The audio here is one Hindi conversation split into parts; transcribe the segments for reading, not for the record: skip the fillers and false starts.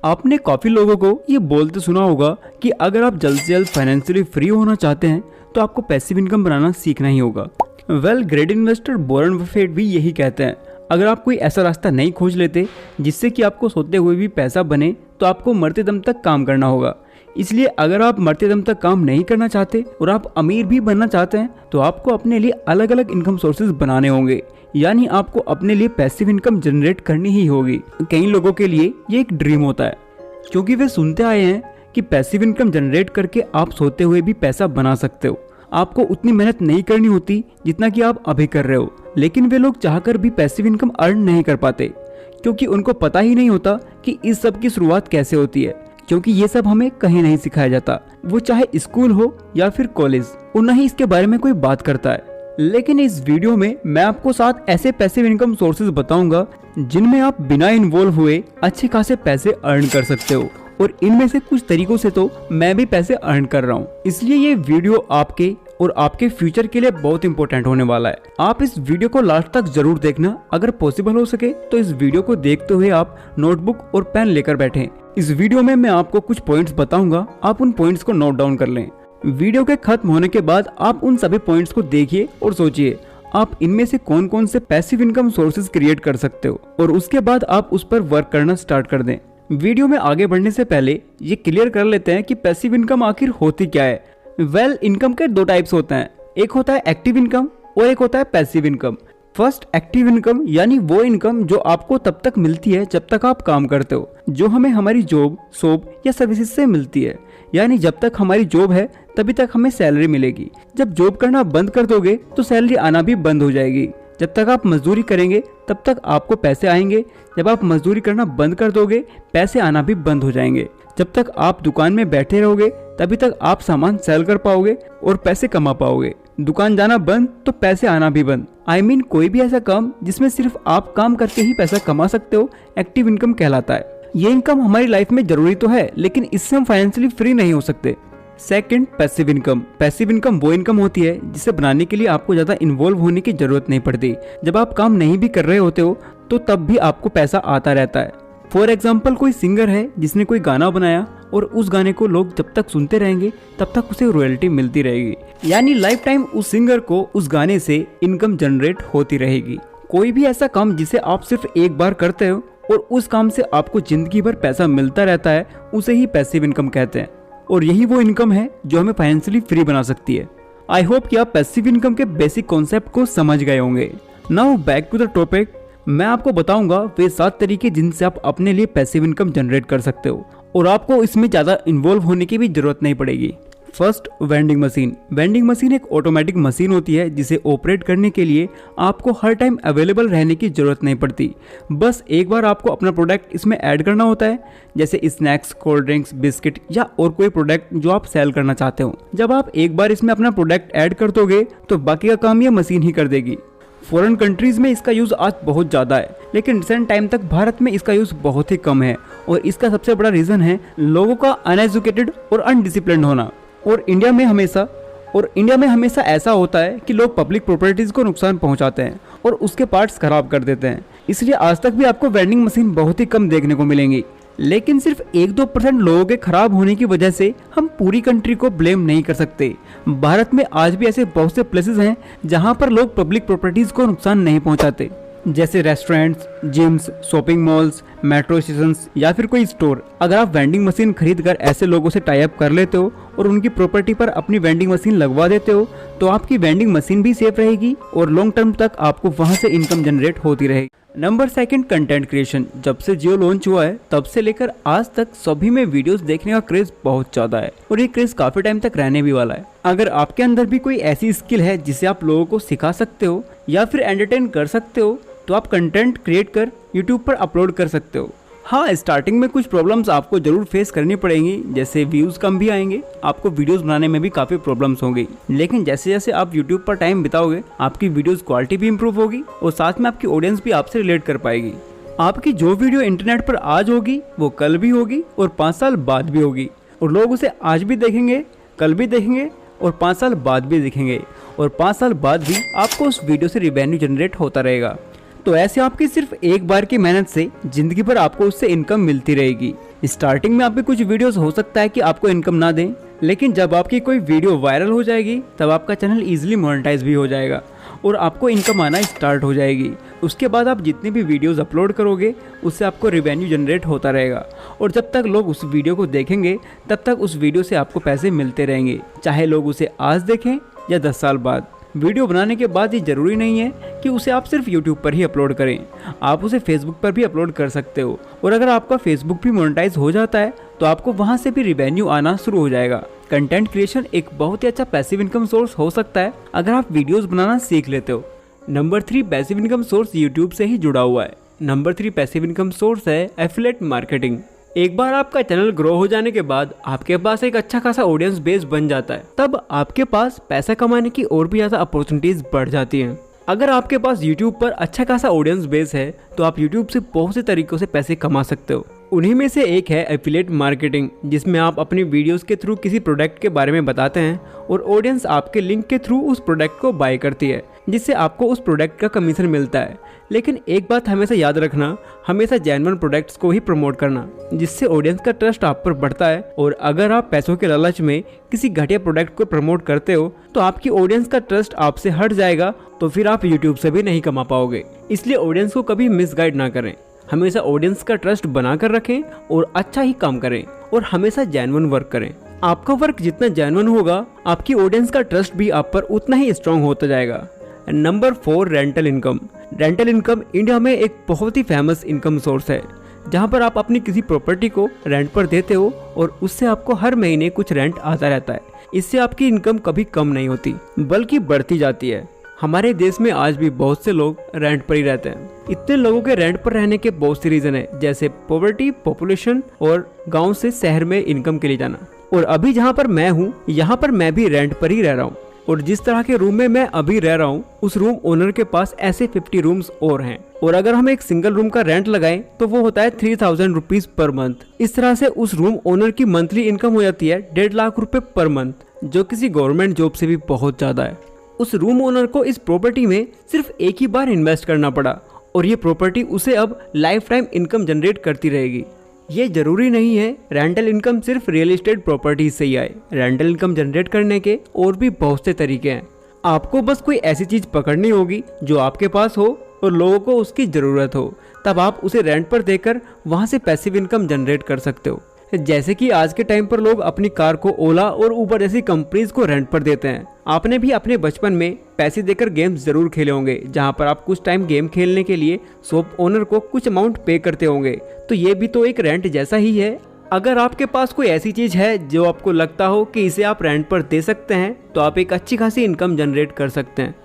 आपने काफी लोगों को ये बोलते सुना होगा कि अगर आप जल्द से जल्द फाइनेंशियली फ्री होना चाहते हैं तो आपको पैसिव इनकम बनाना सीखना ही होगा। ग्रेट इन्वेस्टर वॉरेन बफेट भी यही कहते हैं, अगर आप कोई ऐसा रास्ता नहीं खोज लेते जिससे कि आपको सोते हुए भी पैसा बने तो आपको मरते दम तक काम करना होगा। इसलिए अगर आप मरते दम तक काम नहीं करना चाहते और आप अमीर भी बनना चाहते हैं तो आपको अपने लिए अलग अलग इनकम सोर्सेज बनाने होंगे, यानी आपको अपने लिए पैसिव इनकम जनरेट करनी ही होगी। कई लोगों के लिए ये एक ड्रीम होता है क्योंकि वे सुनते आए हैं कि पैसिव इनकम जनरेट करके आप सोते हुए भी पैसा बना सकते हो। आपको उतनी मेहनत नहीं करनी होती जितना कि आप अभी कर रहे हो, लेकिन वे लोग चाहकर भी पैसिव इनकम अर्न नहीं कर पाते क्योंकि उनको पता ही नहीं होता कि इस सब की शुरुआत कैसे होती है, क्योंकि ये सब हमें कहीं नहीं सिखाया जाता, वो चाहे स्कूल हो या फिर कॉलेज, और न ही इसके बारे में कोई बात करता है। लेकिन इस वीडियो में मैं आपको 7 ऐसे पैसिव इनकम सोर्सेज बताऊंगा जिनमें आप बिना इन्वॉल्व हुए अच्छे खासे पैसे अर्न कर सकते हो, और इनमें से कुछ तरीकों से तो मैं भी पैसे अर्न कर रहा हूँ। इसलिए ये वीडियो आपके और आपके फ्यूचर के लिए बहुत इंपॉर्टेंट होने वाला है। आप इस वीडियो को लास्ट तक जरूर देखना। अगर पॉसिबल हो सके तो इस वीडियो को देखते हुए आप नोटबुक और पेन लेकर बैठें। इस वीडियो में मैं आपको कुछ पॉइंट्स बताऊंगा, आप उन पॉइंट्स को नोट डाउन कर लें। वीडियो के खत्म होने के बाद आप उन सभी पॉइंट्स को देखिए और सोचिए आप इनमें से कौन कौन से पैसिव इनकम सोर्सेज क्रिएट कर सकते हो, और उसके बाद आप उस पर वर्क करना स्टार्ट कर दें। वीडियो में आगे बढ़ने से पहले ये क्लियर कर लेते हैं कि पैसिव इनकम आखिर होती क्या है। इनकम के 2 टाइप्स होते हैं, एक होता है एक्टिव इनकम और एक होता है passive income. First, active income यानी वो इनकम जो आपको तब तक मिलती है जब तक आप काम करते हो, जो हमें हमारी जॉब, शॉप या सर्विसेज से मिलती है। यानी जब तक हमारी जॉब है तभी तक हमें सैलरी मिलेगी। जब जॉब करना बंद कर दोगे तो सैलरी आना भी बंद हो जाएगी। जब तक आप मजदूरी करेंगे तब तक आपको पैसे आएंगे, जब आप मजदूरी करना बंद कर दोगे पैसे आना भी बंद हो जाएंगे। जब तक आप दुकान में बैठे रहोगे तभी तक आप सामान सेल कर पाओगे और पैसे कमा पाओगे। दुकान जाना बंद तो पैसे आना भी बंद। कोई भी ऐसा काम जिसमें सिर्फ आप काम करके ही पैसा कमा सकते हो एक्टिव इनकम कहलाता है। ये इनकम हमारी लाइफ में जरूरी तो है, लेकिन इससे हम फाइनेंशियली फ्री नहीं हो सकते। Second, passive income. Passive income वो इनकम होती है जिसे बनाने के लिए आपको ज्यादा इन्वॉल्व होने की जरूरत नहीं पड़ती। जब आप काम नहीं भी कर रहे होते हो तो तब भी आपको पैसा आता रहता है। फॉर एग्जाम्पल, कोई सिंगर है जिसने कोई गाना बनाया और उस गाने को लोग जब तक सुनते रहेंगे तब तक उसे रॉयल्टी मिलती रहेगी, यानी लाइफ टाइम उस सिंगर को उस गाने से इनकम जनरेट होती रहेगी। कोई भी ऐसा काम जिसे आप सिर्फ एक बार करते हो और उस काम से आपको जिंदगी भर पैसा मिलता रहता है, उसे ही पैसिव इनकम कहते हैं, और यही वो इनकम है जो हमें फाइनेंशियली फ्री बना सकती है। आई होप कि आप पैसिव इनकम के बेसिक कॉन्सेप्ट को समझ गए होंगे। Now back to the topic. मैं आपको बताऊंगा वे 7 तरीके जिनसे आप अपने लिए पैसिव इनकम जनरेट कर सकते हो और आपको इसमें ज्यादा इन्वॉल्व होने की भी जरूरत नहीं पड़ेगी। First, vending machine. Vending machine एक ऑटोमेटिक मशीन होती है जिसे ऑपरेट करने के लिए आपको हर टाइम अवेलेबल रहने की जरूरत नहीं पड़ती। बस एक बार आपको अपना प्रोडक्ट इसमें ऐड करना होता है, जैसे स्नैक्स, कोल्ड ड्रिंक्स, बिस्किट या और कोई प्रोडक्ट जो आप सेल करना चाहते हो। जब आप एक बार इसमें अपना प्रोडक्ट ऐड कर दोगे तो बाकी का काम ये मशीन ही कर देगी। फॉरेन कंट्रीज में इसका यूज आज बहुत ज्यादा है, लेकिन रिसेंट टाइम तक भारत में इसका यूज बहुत ही कम है, और इसका सबसे बड़ा रीजन है लोगों का अनएजुकेटेड और अनडिसिप्लिन्ड होना। और इंडिया में हमेशा ऐसा होता है कि लोग पब्लिक प्रॉपर्टीज को नुकसान पहुंचाते हैं और उसके पार्ट्स खराब कर देते हैं। इसलिए आज तक भी आपको वेंडिंग मशीन बहुत ही कम देखने को मिलेंगी। लेकिन सिर्फ 1-2% लोगों के खराब होने की वजह से हम पूरी कंट्री को ब्लेम नहीं कर सकते। भारत में आज भी ऐसे बहुत से प्लेसेस हैं जहां पर लोग पब्लिक प्रॉपर्टीज को नुकसान नहीं पहुंचाते, जैसे restaurants, gyms, shopping malls, metro stations या फिर कोई स्टोर। अगर आप वेंडिंग मशीन खरीद कर ऐसे लोगों से टाई अप कर लेते हो और उनकी प्रॉपर्टी पर अपनी वेंडिंग मशीन लगवा देते हो तो आपकी वेंडिंग मशीन भी सेफ रहेगी और लॉन्ग टर्म तक आपको वहां से इनकम जनरेट होती रहेगी। Number 2, content creation. जब से जियो लॉन्च हुआ है तब से लेकर आज तक सभी में वीडियोस देखने का क्रेज बहुत ज्यादा है और ये क्रेज काफी टाइम तक रहने भी वाला है। अगर आपके अंदर भी कोई ऐसी स्किल है जिसे आप लोगों को सिखा सकते हो या फिर एंटरटेन कर सकते हो तो आप कंटेंट क्रिएट कर यूट्यूब पर अपलोड कर सकते हो। हाँ, स्टार्टिंग में कुछ प्रॉब्लम्स आपको जरूर फेस करनी पड़ेंगी, जैसे व्यूज कम भी आएंगे, आपको वीडियोस बनाने में भी काफी प्रॉब्लम्स होंगी। लेकिन जैसे जैसे आप यूट्यूब पर टाइम बिताओगे आपकी वीडियोस क्वालिटी भी इंप्रूव होगी और साथ में आपकी ऑडियंस भी आपसे रिलेट कर पाएगी। आपकी जो वीडियो इंटरनेट पर आज होगी वो कल भी होगी और 5 साल बाद भी होगी, और लोग उसे आज भी देखेंगे, कल भी देखेंगे और 5 साल बाद भी देखेंगे, और 5 साल बाद भी आपको उस वीडियो से रिवेन्यू जनरेट होता रहेगा। तो ऐसे आपकी सिर्फ एक बार की मेहनत से जिंदगी भर आपको उससे इनकम मिलती रहेगी। स्टार्टिंग में आपके कुछ वीडियोस हो सकता है कि आपको इनकम ना दें, लेकिन जब आपकी कोई वीडियो वायरल हो जाएगी तब आपका चैनल इजीली मोनेटाइज भी हो जाएगा और आपको इनकम आना स्टार्ट हो जाएगी। उसके बाद आप जितनी भी वीडियोस अपलोड करोगे उससे आपको रेवेन्यू जनरेट होता रहेगा और जब तक लोग उस वीडियो को देखेंगे तब तक उस वीडियो से आपको पैसे मिलते रहेंगे, चाहे लोग उसे आज देखें या 10 साल बाद। वीडियो बनाने के बाद ये ज़रूरी नहीं है कि उसे आप सिर्फ यूट्यूब पर ही अपलोड करें, आप उसे फेसबुक पर भी अपलोड कर सकते हो और अगर आपका फेसबुक भी मोनेटाइज हो जाता है तो आपको वहाँ से भी रिवेन्यू आना शुरू हो जाएगा। कंटेंट क्रिएशन एक बहुत ही अच्छा पैसिव इनकम सोर्स हो सकता है अगर आप वीडियोस बनाना सीख लेते हो। Number 3 passive income source YouTube से ही जुड़ा हुआ है। नंबर 3 पैसिव इनकम सोर्स है एफिलिएट मार्केटिंग। एक बार आपका चैनल ग्रो हो जाने के बाद आपके पास एक अच्छा खासा ऑडियंस बेस बन जाता है, तब आपके पास पैसा कमाने की और भी ज़्यादा अपॉर्चुनिटीज बढ़ जाती हैं। अगर आपके पास YouTube पर अच्छा खासा ऑडियंस बेस है तो आप YouTube से बहुत से तरीकों से पैसे कमा सकते हो। उन्हीं में से एक है एफिलिएट मार्केटिंग, जिसमें आप अपनी वीडियोस के थ्रू किसी प्रोडक्ट के बारे में बताते हैं और ऑडियंस आपके लिंक के थ्रू उस प्रोडक्ट को बाय करती है, जिससे आपको उस प्रोडक्ट का कमीशन मिलता है। लेकिन एक बात हमेशा याद रखना, हमेशा जेन्युइन प्रोडक्ट्स को ही प्रमोट करना, जिससे ऑडियंस का ट्रस्ट आप पर बढ़ता है। और अगर आप पैसों के लालच में किसी घटिया प्रोडक्ट को प्रमोट करते हो तो आपकी ऑडियंस का ट्रस्ट आपसे हट जाएगा, तो फिर आप यूट्यूब से भी नहीं कमा पाओगे। इसलिए ऑडियंस को कभी मिसगाइड ना करें, हमेशा ऑडियंस का ट्रस्ट बना कर रखें और अच्छा ही काम करें और हमेशा जेन्युइन वर्क करें। आपका वर्क जितना जेन्युइन होगा आपकी ऑडियंस का ट्रस्ट भी आप पर उतना ही स्ट्रांग होता जाएगा। Number 4 rental income. Rental income India में एक बहुत ही फेमस इनकम सोर्स है, जहां पर आप अपनी किसी प्रॉपर्टी को रेंट पर देते हो और उससे आपको हर महीने कुछ रेंट आता रहता है। इससे आपकी इनकम कभी कम नहीं होती बल्कि बढ़ती जाती है। हमारे देश में आज भी बहुत से लोग रेंट पर ही रहते हैं। इतने लोगों के रेंट पर रहने के बहुत से रीजन है, जैसे पॉवर्टी, पॉपुलेशन और गांव से शहर में इनकम के लिए जाना। और अभी जहां पर मैं हूं यहाँ पर मैं भी रेंट पर ही रह रहा हूँ और जिस तरह के रूम में मैं अभी रह रहा हूँ उस रूम ओनर के पास ऐसे 50 रूम्स और हैं। और अगर हम एक सिंगल रूम का रेंट लगाएं तो वो होता है 3000 रुपीज पर मंथ। इस तरह से उस रूम ओनर की मंथली इनकम हो जाती है 1.5 लाख रुपए पर मंथ, जो किसी गवर्नमेंट जॉब से भी बहुत ज्यादा है। उस रूम ओनर को इस प्रॉपर्टी में सिर्फ एक ही बार इन्वेस्ट करना पड़ा और ये प्रॉपर्टी उसे अब लाइफ टाइम इनकम जनरेट करती रहेगी। ये जरूरी नहीं है रेंटल इनकम सिर्फ रियल एस्टेट प्रॉपर्टी से ही आए। रेंटल इनकम जनरेट करने के और भी बहुत से तरीके हैं। आपको बस कोई ऐसी चीज पकड़नी होगी जो आपके पास हो और लोगों को उसकी जरूरत हो, तब आप उसे रेंट पर देकर वहां से पैसिव इनकम जनरेट कर सकते हो। जैसे कि आज के टाइम पर लोग अपनी कार को ओला और उबर जैसी कंपनीज को रेंट पर देते हैं। आपने भी अपने बचपन में पैसे देकर गेम्स जरूर खेले होंगे, जहां पर आप कुछ टाइम गेम खेलने के लिए शॉप ओनर को कुछ अमाउंट पे करते होंगे। तो ये भी तो एक रेंट जैसा ही है। अगर आपके पास कोई ऐसी चीज है जो आपको लगता हो कि इसे आप रेंट पर दे सकते हैं तो आप एक अच्छी खासी इनकम जनरेट कर सकते हैं।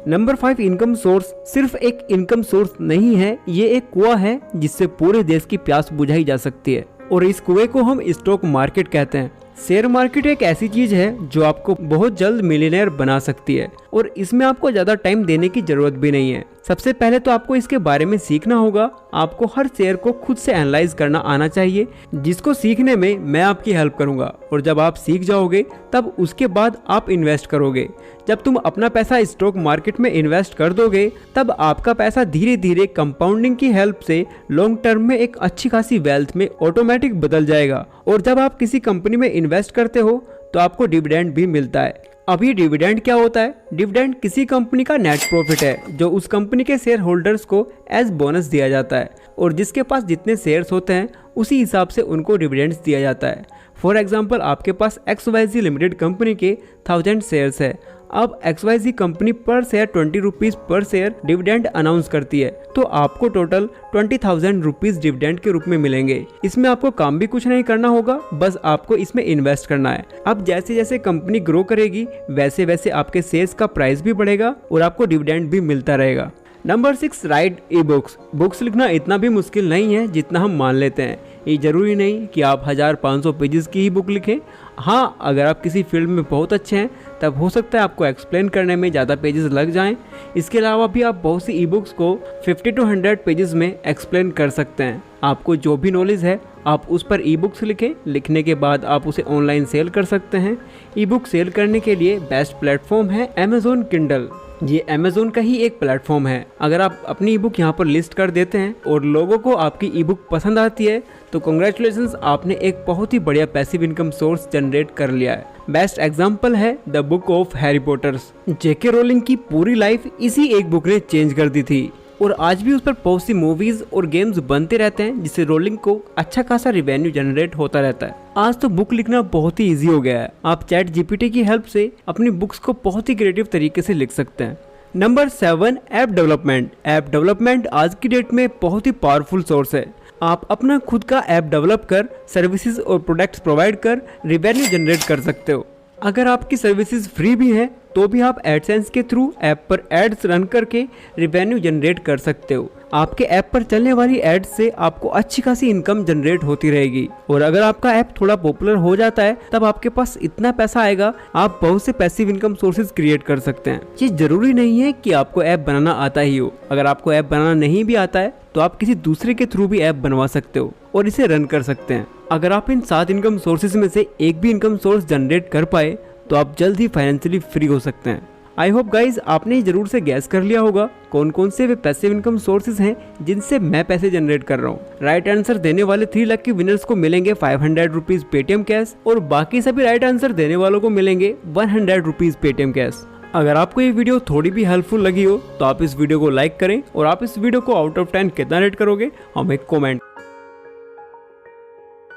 नंबर 5 इनकम सोर्स सिर्फ एक इनकम सोर्स नहीं है, ये एक कुआं है जिससे पूरे देश की प्यास बुझाई जा सकती है और इस कुएं को हम स्टॉक मार्केट कहते हैं। शेयर मार्केट एक ऐसी चीज है जो आपको बहुत जल्द मिलियनेयर बना सकती है और इसमें आपको ज्यादा टाइम देने की जरूरत भी नहीं है। सबसे पहले तो आपको इसके बारे में सीखना होगा। आपको हर शेयर को खुद से एनालाइज करना आना चाहिए, जिसको सीखने में मैं आपकी हेल्प करूंगा। और जब आप सीख जाओगे तब उसके बाद आप इन्वेस्ट करोगे। जब तुम अपना पैसा स्टॉक मार्केट में इन्वेस्ट कर दोगे तब आपका पैसा धीरे धीरे कंपाउंडिंग की हेल्प से लॉन्ग टर्म में एक अच्छी खासी वेल्थ में ऑटोमेटिक बदल जाएगा। और जब आप किसी कंपनी में इन्वेस्ट करते हो तो आपको डिविडेंड भी मिलता है। अब ये डिविडेंड क्या होता है? डिविडेंड किसी कंपनी का नेट प्रॉफिट है जो उस कंपनी के शेयर होल्डर्स को एज बोनस दिया जाता है और जिसके पास जितने शेयर्स होते हैं उसी हिसाब से उनको डिविडेंड्स दिया जाता है। फॉर एग्जांपल आपके पास XYZ लिमिटेड कंपनी के 1000 शेयर्स है। अब XYZ कंपनी पर share 20 rupees per share dividend announce करती है, तो आपको टोटल 20,000 रुपीज डिविडेंड के रूप में मिलेंगे। इसमें आपको काम भी कुछ नहीं करना होगा, बस आपको इसमें इन्वेस्ट करना है। अब जैसे जैसे कंपनी ग्रो करेगी वैसे वैसे आपके शेयर्स का प्राइस भी बढ़ेगा और आपको डिविडेंड भी मिलता रहेगा। Number 6 right e books. Books लिखना इतना भी मुश्किल नहीं है जितना हम मान लेते हैं। ये जरूरी नहीं कि आप 1500 पेजेस की ही बुक लिखें। हाँ, अगर आप किसी फील्ड में बहुत अच्छे हैं तब हो सकता है आपको एक्सप्लेन करने में ज़्यादा पेजेस लग जाएं। इसके अलावा भी आप बहुत सी ई बुक्स को 50 to 100 पेजेस में एक्सप्लेन कर सकते हैं। आपको जो भी नॉलेज है आप उस पर ई बुक्स लिखें। लिखने के बाद आप उसे ऑनलाइन सेल कर सकते हैं। ई बुक सेल करने के लिए बेस्ट प्लेटफॉर्म है Amazon Kindle। ये अमेज़न का ही एक प्लेटफॉर्म है। अगर आप अपनी ई बुक यहाँ पर लिस्ट कर देते हैं और लोगों को आपकी ई बुक पसंद आती है तो कॉन्ग्रेचुलेशंस, आपने एक बहुत ही बढ़िया पैसिव इनकम सोर्स जनरेट कर लिया है। बेस्ट एग्जाम्पल है the book of Harry Potters. JK Rowling की पूरी लाइफ इसी एक बुक ने चेंज कर दी थी और आज भी उस पर बहुत सी मूवीज और गेम्स बनते रहते हैं, जिससे रोलिंग को अच्छा खासा रिवेन्यू जनरेट होता रहता है। आज तो बुक लिखना बहुत ही इजी हो गया है। आप चैट जीपीटी की हेल्प से अपनी बुक्स को बहुत ही क्रिएटिव तरीके से लिख सकते हैं। Number 7, app development. App development आज की डेट में बहुत ही पावरफुल सोर्स है। आप अपना खुद का ऐप डेवलप कर सर्विसेज और प्रोडक्ट्स प्रोवाइड कर रेवेन्यू जनरेट कर सकते हो। अगर आपकी सर्विसेज फ्री भी हैं तो भी आप एडसेंस के थ्रू ऐप पर एड्स रन करके रेवेन्यू जनरेट कर सकते हो। आपके ऐप पर चलने वाली एड्स से आपको अच्छी खासी इनकम जनरेट होती रहेगी और अगर आपका ऐप थोड़ा पॉपुलर हो जाता है तब आपके पास इतना पैसा आएगा, आप बहुत से पैसिव इनकम सोर्सेज क्रिएट कर सकते हैं। ये जरूरी नहीं है कि आपको ऐप बनाना आता ही हो। अगर आपको ऐप बनाना नहीं भी आता है तो आप किसी दूसरे के थ्रू भी ऐप बनवा सकते हो और इसे रन कर सकते हैं। अगर आप इन 7 इनकम सोर्सेज में से एक भी इनकम सोर्स जनरेट कर पाए तो आप जल्द ही फाइनेंशियली फ्री हो सकते हैं। आई होप गाइज आपने जरूर से गैस कर लिया होगा कौन कौन से वे पैसिव इनकम सोर्सेज हैं जिनसे मैं पैसे जनरेट कर रहा हूँ। राइट आंसर देने वाले 3 लाख के विनर्स को मिलेंगे 500 रुपीज पेटीएम कैश और बाकी सभी राइट आंसर देने वालों को मिलेंगे 100 रुपीज पेटीएम कैश। अगर आपको ये वीडियो थोड़ी भी हेल्पफुल लगी हो तो आप इस वीडियो को लाइक करें और आप इस वीडियो को आउट ऑफ 10 कितना रेट करोगे हमें कमेंट